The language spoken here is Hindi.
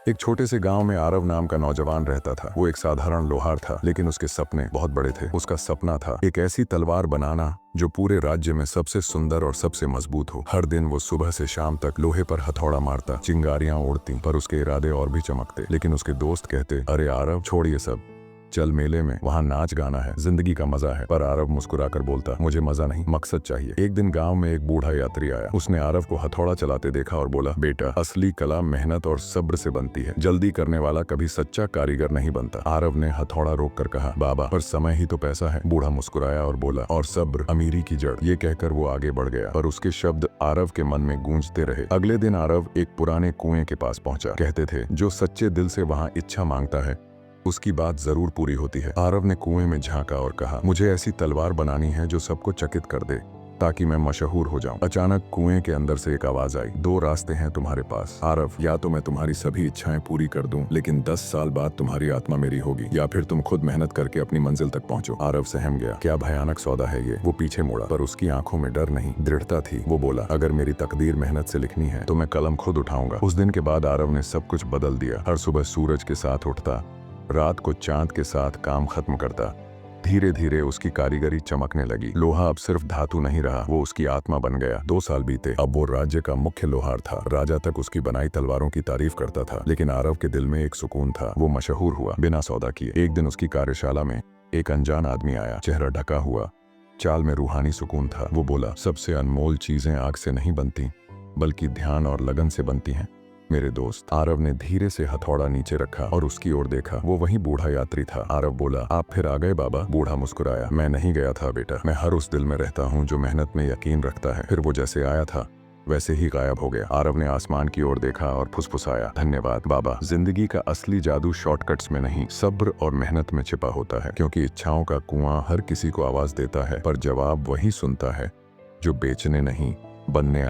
एक छोटे से गांव में आरव नाम का नौजवान रहता था। वो एक साधारण लोहार था, लेकिन उसके सपने बहुत बड़े थे। उसका सपना था एक ऐसी तलवार बनाना जो पूरे राज्य में सबसे सुंदर और सबसे मजबूत हो। हर दिन वो सुबह से शाम तक लोहे पर हथौड़ा मारता, चिंगारियां उड़ती, पर उसके इरादे और भी चमकते। लेकिन उसके दोस्त कहते, अरे आरव, छोड़ ये सब, चल मेले में, वहाँ नाच गाना है, जिंदगी का मजा है। पर आरव मुस्कुराकर बोलता, मुझे मजा नहीं, मकसद चाहिए। एक दिन गांव में एक बूढ़ा यात्री आया। उसने आरव को हथौड़ा चलाते देखा और बोला, बेटा, असली कला मेहनत और सब्र से बनती है। जल्दी करने वाला कभी सच्चा कारीगर नहीं बनता। आरव ने हथौड़ा रोक कर कहा, बाबा, पर समय ही तो पैसा है। बूढ़ा मुस्कुराया और बोला, और सब्र अमीरी की जड़। ये कहकर वो आगे बढ़ गया, पर उसके शब्द आरव के मन में गूंजते रहे। अगले दिन आरव एक पुराने कुएं के पास पहुंचा। कहते थे, जो सच्चे दिल से वहाँ इच्छा मांगता है उसकी बात जरूर पूरी होती है। आरव ने कुएं में झांका और कहा, मुझे ऐसी तलवार बनानी है जो सबको चकित कर दे, ताकि मैं मशहूर हो जाऊं। अचानक कुएं के अंदर से एक आवाज आई, दो रास्ते हैं तुम्हारे पास आरव, या तो मैं तुम्हारी सभी इच्छाएं पूरी कर दूं, लेकिन 10 साल बाद तुम्हारी आत्मा मेरी होगी, या फिर तुम खुद मेहनत करके अपनी मंजिल तक पहुंचो। आरव सहम गया। क्या भयानक सौदा है ये। वो पीछे मुड़ा, पर उसकी आंखों में डर नहीं, दृढ़ता थी। वो बोला, अगर मेरी तकदीर मेहनत से लिखनी है तो मैं कलम खुद उठाऊंगा। उस दिन के बाद आरव ने सब कुछ बदल दिया। हर सुबह सूरज के साथ उठता, रात को चांद के साथ काम खत्म करता। धीरे धीरे उसकी कारीगरी चमकने लगी। लोहा अब सिर्फ धातु नहीं रहा, वो उसकी आत्मा बन गया। 2 साल बीते। अब वो राज्य का मुख्य लोहार था। राजा तक उसकी बनाई तलवारों की तारीफ करता था। लेकिन आरव के दिल में एक सुकून था। वो मशहूर हुआ बिना सौदा किए। एक दिन उसकी कार्यशाला में एक अनजान आदमी आया, चेहरा ढका हुआ, चाल में रूहानी सुकून था। वो बोला, सबसे अनमोल चीजें आग से नहीं बनती, बल्कि ध्यान और लगन से बनती हैं मेरे दोस्त। आरव ने धीरे से हथौड़ा नीचे रखा और उसकी ओर देखा। वो वही बूढ़ा यात्री था। आरव बोला, आप फिर आ गए बाबा। बूढ़ा मुस्कुराया, मैं नहीं गया था बेटा, मैं हर उस दिल में रहता हूँ जो मेहनत में यकीन रखता है। फिर वो जैसे आया था वैसे ही गायब हो गया। आरव ने आसमान की ओर देखा और फुसफुसाया, धन्यवाद बाबा। जिंदगी का असली जादू शॉर्टकट्स में नहीं, सब्र और मेहनत में छिपा होता है। क्योंकि इच्छाओं का कुआं हर किसी को आवाज देता है, पर जवाब वही सुनता है जो बेचने नहीं, बनने